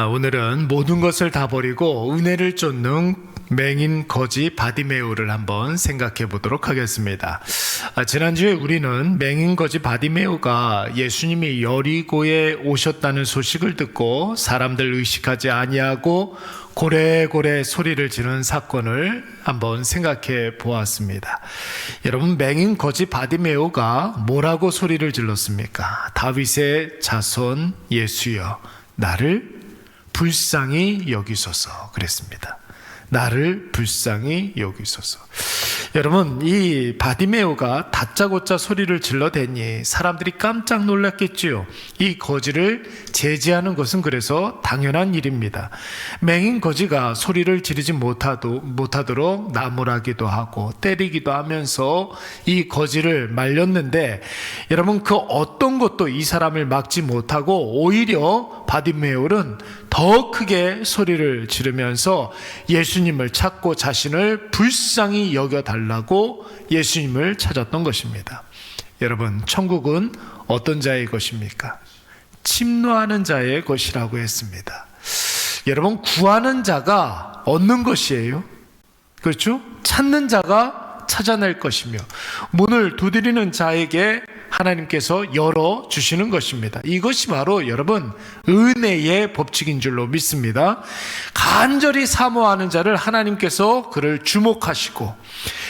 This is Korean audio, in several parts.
오늘은 모든 것을 다 버리고 은혜를 쫓는 맹인 거지 바디메오를 한번 생각해 보도록 하겠습니다. 지난주에 우리는 맹인 거지 바디메오가 예수님이 여리고에 오셨다는 소식을 듣고 사람들 의식하지 아니하고 고래고래 소리를 지르는 사건을 한번 생각해 보았습니다. 여러분, 맹인 거지 바디메오가 뭐라고 소리를 질렀습니까? 다윗의 자손 예수여, 나를 불쌍히 여기소서 그랬습니다. 나를 불쌍히 여기소서. 여러분, 이 바디메오가 다짜고짜 소리를 질러대니 사람들이 깜짝 놀랐겠지요. 이 거지를 제지하는 것은 그래서 당연한 일입니다. 맹인 거지가 소리를 지르지 못하도록 나무라기도 하고 때리기도 하면서 이 거지를 말렸는데, 여러분, 그 어떤 것도 이 사람을 막지 못하고 오히려 바디메오는 더 크게 소리를 지르면서 예수님을 찾고 자신을 불쌍히 여겨달라고 예수님을 찾았던 것입니다. 여러분, 천국은 어떤 자의 것입니까? 침노하는 자의 것이라고 했습니다. 여러분, 구하는 자가 얻는 것이에요. 그렇죠? 찾는 자가 찾아낼 것이며 문을 두드리는 자에게 하나님께서 열어주시는 것입니다. 이것이 바로 여러분 은혜의 법칙인 줄로 믿습니다. 간절히 사모하는 자를 하나님께서 그를 주목하시고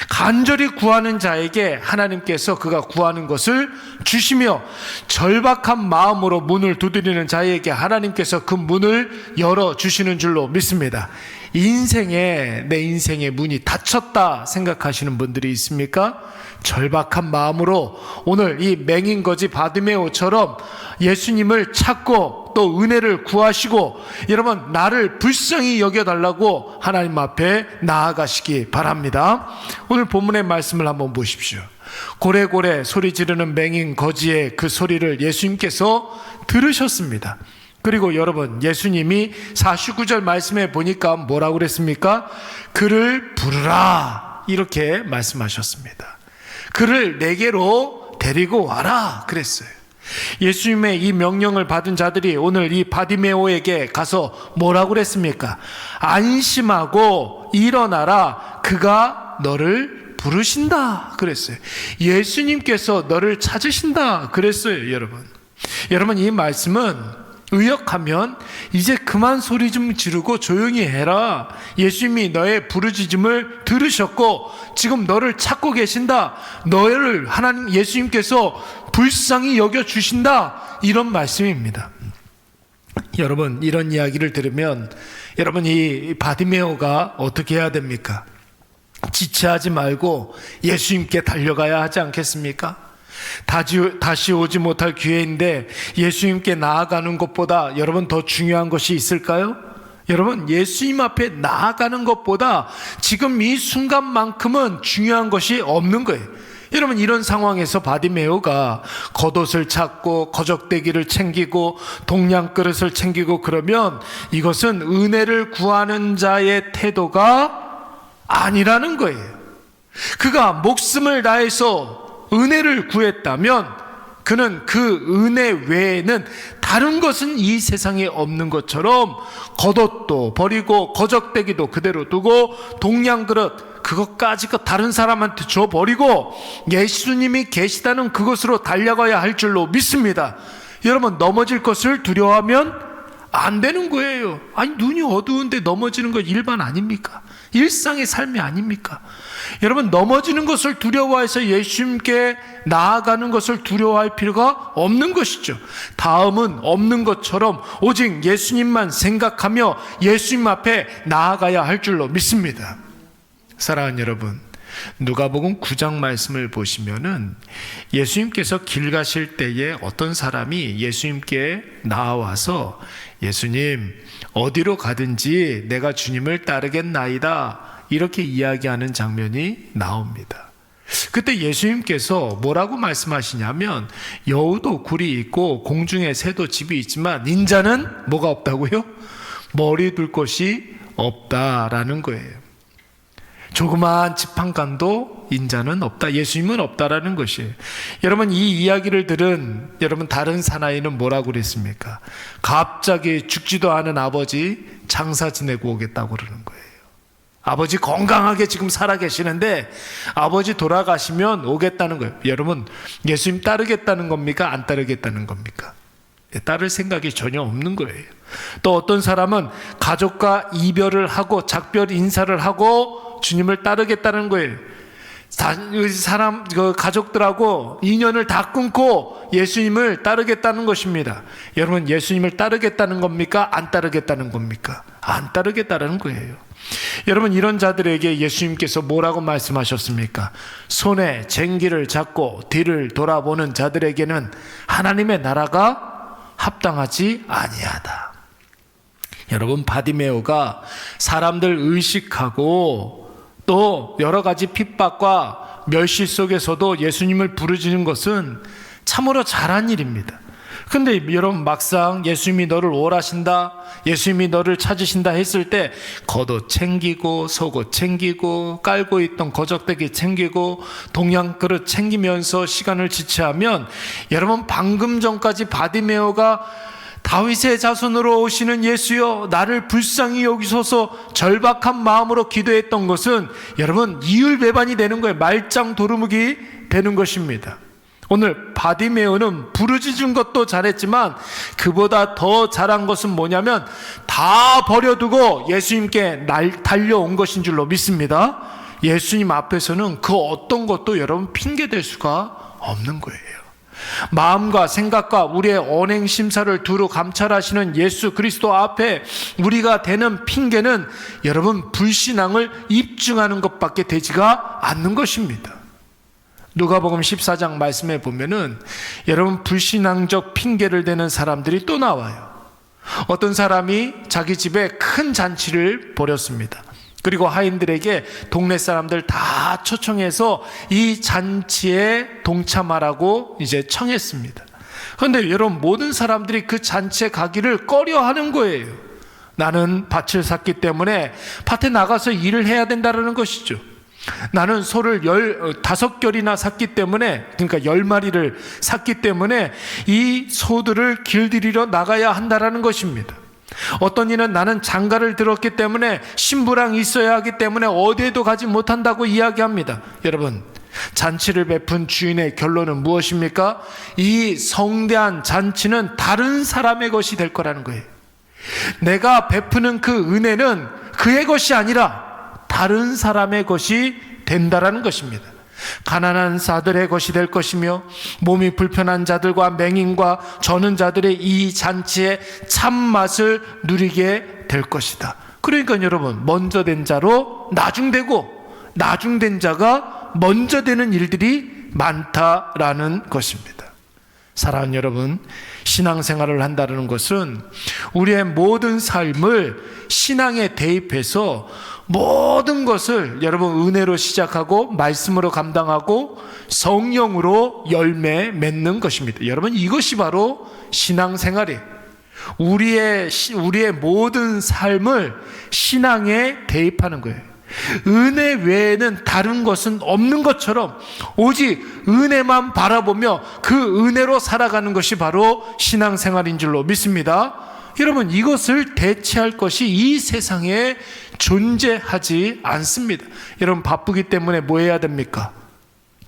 간절히 구하는 자에게 하나님께서 그가 구하는 것을 주시며 절박한 마음으로 문을 두드리는 자에게 하나님께서 그 문을 열어주시는 줄로 믿습니다. 내 인생의 문이 닫혔다 생각하시는 분들이 있습니까? 절박한 마음으로 오늘 이 맹인 거지 바디메오처럼 예수님을 찾고 또 은혜를 구하시고 여러분 나를 불쌍히 여겨달라고 하나님 앞에 나아가시기 바랍니다. 오늘 본문의 말씀을 한번 보십시오. 고래고래 소리 지르는 맹인 거지의 그 소리를 예수님께서 들으셨습니다. 그리고 여러분, 예수님이 49절 말씀에 보니까 뭐라고 그랬습니까? 그를 부르라 이렇게 말씀하셨습니다. 그를 내게로 데리고 와라 그랬어요. 예수님의 이 명령을 받은 자들이 오늘 이 바디메오에게 가서 뭐라고 그랬습니까? 안심하고 일어나라, 그가 너를 부르신다 그랬어요. 예수님께서 너를 찾으신다 그랬어요. 여러분, 이 말씀은 의역하면 이제 그만 소리 좀 지르고 조용히 해라. 예수님이 너의 부르짖음을 들으셨고 지금 너를 찾고 계신다. 너를 하나님 예수님께서 불쌍히 여겨주신다. 이런 말씀입니다. 여러분, 이런 이야기를 들으면 여러분 이 바디메오가 어떻게 해야 됩니까? 지체하지 말고 예수님께 달려가야 하지 않겠습니까? 다시 오지 못할 기회인데 예수님께 나아가는 것보다 여러분 더 중요한 것이 있을까요? 여러분, 예수님 앞에 나아가는 것보다 지금 이 순간만큼은 중요한 것이 없는 거예요. 여러분, 이런 상황에서 바디메오가 겉옷을 찾고 거적대기를 챙기고 동양 그릇을 챙기고 그러면 이것은 은혜를 구하는 자의 태도가 아니라는 거예요. 그가 목숨을 다해서 은혜를 구했다면 그는 그 은혜 외에는 다른 것은 이 세상에 없는 것처럼 겉옷도 버리고 거적대기도 그대로 두고 동양그릇 그것까지 다른 사람한테 줘버리고 예수님이 계시다는 그것으로 달려가야 할 줄로 믿습니다. 여러분, 넘어질 것을 두려워하면 안 되는 거예요. 아니, 눈이 어두운데 넘어지는 거 일반 아닙니까? 일상의 삶이 아닙니까? 여러분, 넘어지는 것을 두려워해서 예수님께 나아가는 것을 두려워할 필요가 없는 것이죠. 다음은 없는 것처럼 오직 예수님만 생각하며 예수님 앞에 나아가야 할 줄로 믿습니다. 사랑하는 여러분, 누가복음 9장 말씀을 보시면은 예수님께서 길 가실 때에 어떤 사람이 예수님께 나와서 예수님, 어디로 가든지 내가 주님을 따르겠나이다 이렇게 이야기하는 장면이 나옵니다. 그때 예수님께서 뭐라고 말씀하시냐면 여우도 굴이 있고 공중에 새도 집이 있지만 인자는 뭐가 없다고요? 머리 둘 곳이 없다라는 거예요. 조그마한 집 한 칸도 인자는 없다, 예수님은 없다라는 것이에요. 여러분, 이 이야기를 들은 여러분 다른 사나이는 뭐라고 그랬습니까? 갑자기 죽지도 않은 아버지 장사 지내고 오겠다고 그러는 거예요. 아버지 건강하게 지금 살아계시는데 아버지 돌아가시면 오겠다는 거예요. 여러분, 예수님 따르겠다는 겁니까? 안 따르겠다는 겁니까? 따를 생각이 전혀 없는 거예요. 또 어떤 사람은 가족과 이별을 하고 작별 인사를 하고 주님을 따르겠다는 거예요. 가족들하고 인연을 다 끊고 예수님을 따르겠다는 것입니다. 여러분, 예수님을 따르겠다는 겁니까? 안 따르겠다는 겁니까? 안 따르겠다는 거예요. 여러분, 이런 자들에게 예수님께서 뭐라고 말씀하셨습니까? 손에 쟁기를 잡고 뒤를 돌아보는 자들에게는 하나님의 나라가 합당하지 아니하다. 여러분, 바디메오가 사람들 의식하고 또 여러 가지 핍박과 멸시 속에서도 예수님을 부르짖는 것은 참으로 잘한 일입니다. 근데 여러분, 막상 예수님이 너를 오라신다, 예수님이 너를 찾으신다 했을 때 겉옷 챙기고 속옷 챙기고 깔고 있던 거적대기 챙기고 동양 그릇 챙기면서 시간을 지체하면, 여러분, 방금 전까지 바디메오가 다윗의 자손으로 오시는 예수여 나를 불쌍히 여기소서 절박한 마음으로 기도했던 것은 여러분 이율배반이 되는 거예요. 말짱 도루묵이 되는 것입니다. 오늘 바디메오는 부르짖은 것도 잘했지만 그보다 더 잘한 것은 뭐냐면 다 버려두고 예수님께 달려온 것인 줄로 믿습니다. 예수님 앞에서는 그 어떤 것도 여러분 핑계댈 수가 없는 거예요. 마음과 생각과 우리의 언행 심사를 두루 감찰하시는 예수 그리스도 앞에 우리가 대는 핑계는 여러분 불신앙을 입증하는 것밖에 되지가 않는 것입니다. 누가복음 14장 말씀에 보면은 여러분 불신앙적 핑계를 대는 사람들이 또 나와요. 어떤 사람이 자기 집에 큰 잔치를 벌였습니다. 그리고 하인들에게 동네 사람들 다 초청해서 이 잔치에 동참하라고 이제 청했습니다. 그런데 여러분 모든 사람들이 그 잔치에 가기를 꺼려하는 거예요. 나는 밭을 샀기 때문에 밭에 나가서 일을 해야 된다는 것이죠. 나는 소를 15결이나 샀기 때문에, 그러니까 10마리를 샀기 때문에 이 소들을 길들이러 나가야 한다는 것입니다. 어떤 이는 나는 장가를 들었기 때문에 신부랑 있어야 하기 때문에 어디에도 가지 못한다고 이야기합니다. 여러분, 잔치를 베푼 주인의 결론은 무엇입니까? 이 성대한 잔치는 다른 사람의 것이 될 거라는 거예요. 내가 베푸는 그 은혜는 그의 것이 아니라 다른 사람의 것이 된다라는 것입니다. 가난한 자들의 것이 될 것이며 몸이 불편한 자들과 맹인과 저는 자들의 이 잔치의 참맛을 누리게 될 것이다. 그러니까 여러분, 먼저 된 자로 나중되고 나중된 자가 먼저 되는 일들이 많다라는 것입니다. 사랑하는 여러분, 신앙생활을 한다는 것은 우리의 모든 삶을 신앙에 대입해서 모든 것을 여러분 은혜로 시작하고 말씀으로 감당하고 성령으로 열매 맺는 것입니다. 여러분, 이것이 바로 신앙생활이에요. 우리의 모든 삶을 신앙에 대입하는 거예요. 은혜 외에는 다른 것은 없는 것처럼 오직 은혜만 바라보며 그 은혜로 살아가는 것이 바로 신앙생활인 줄로 믿습니다. 여러분, 이것을 대체할 것이 이 세상에 존재하지 않습니다. 여러분, 바쁘기 때문에 뭐 해야 됩니까?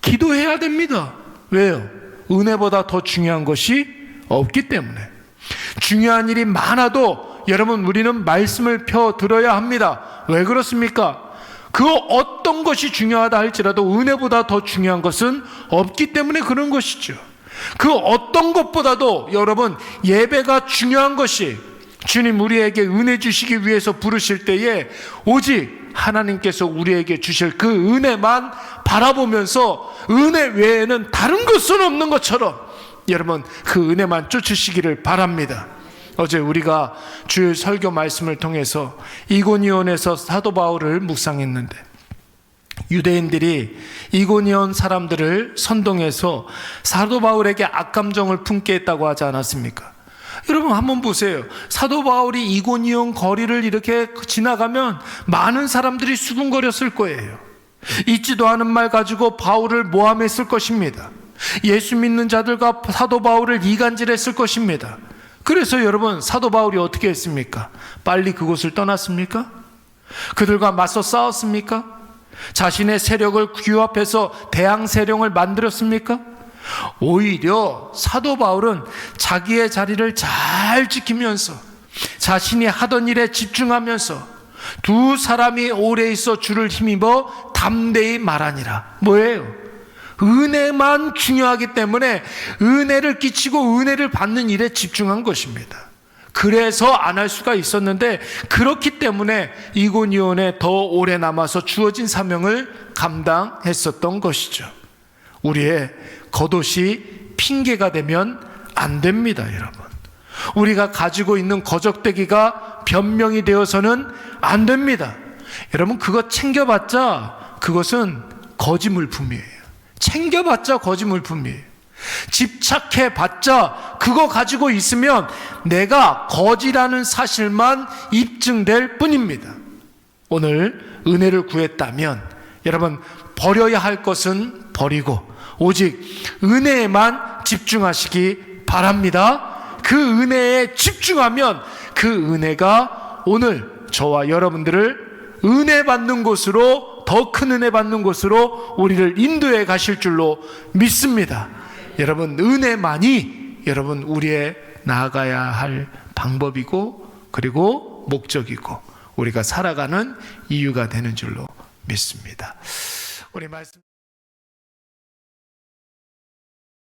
기도해야 됩니다. 왜요? 은혜보다 더 중요한 것이 없기 때문에. 중요한 일이 많아도 여러분, 우리는 말씀을 펴 들어야 합니다. 왜 그렇습니까? 그 어떤 것이 중요하다 할지라도 은혜보다 더 중요한 것은 없기 때문에 그런 것이죠. 그 어떤 것보다도 여러분 예배가 중요한 것이, 주님 우리에게 은혜 주시기 위해서 부르실 때에 오직 하나님께서 우리에게 주실 그 은혜만 바라보면서 은혜 외에는 다른 것은 없는 것처럼 여러분 그 은혜만 쫓으시기를 바랍니다. 어제 우리가 주일 설교 말씀을 통해서 이고니온에서 사도 바울을 묵상했는데, 유대인들이 이고니온 사람들을 선동해서 사도 바울에게 악감정을 품게 했다고 하지 않았습니까? 여러분 한번 보세요. 사도 바울이 이고니온 거리를 이렇게 지나가면 많은 사람들이 수군거렸을 거예요. 있지도 않은 말 가지고 바울을 모함했을 것입니다. 예수 믿는 자들과 사도 바울을 이간질했을 것입니다. 그래서 여러분, 사도 바울이 어떻게 했습니까? 빨리 그곳을 떠났습니까? 그들과 맞서 싸웠습니까? 자신의 세력을 규합해서 대항 세력을 만들었습니까? 오히려 사도 바울은 자기의 자리를 잘 지키면서 자신이 하던 일에 집중하면서 두 사람이 오래 있어 주를 힘입어 담대히 말하니라. 뭐예요? 은혜만 중요하기 때문에 은혜를 끼치고 은혜를 받는 일에 집중한 것입니다. 그래서 안 할 수가 있었는데, 그렇기 때문에 이고니온에 더 오래 남아서 주어진 사명을 감당했었던 것이죠. 우리의 겉옷이 핑계가 되면 안 됩니다, 여러분. 우리가 가지고 있는 거적대기가 변명이 되어서는 안 됩니다. 여러분, 그거 챙겨봤자 그것은 거짓 물품이에요. 챙겨봤자 거짓 물품이에요. 집착해봤자 그거 가지고 있으면 내가 거지라는 사실만 입증될 뿐입니다. 오늘 은혜를 구했다면 여러분, 버려야 할 것은 버리고 오직 은혜에만 집중하시기 바랍니다. 그 은혜에 집중하면 그 은혜가 오늘 저와 여러분들을 은혜 받는 곳으로, 더 큰 은혜 받는 곳으로 우리를 인도해 가실 줄로 믿습니다. 여러분, 은혜만이 여러분 우리의 나아가야 할 방법이고, 그리고 목적이고, 우리가 살아가는 이유가 되는 줄로 믿습니다. 우리 말씀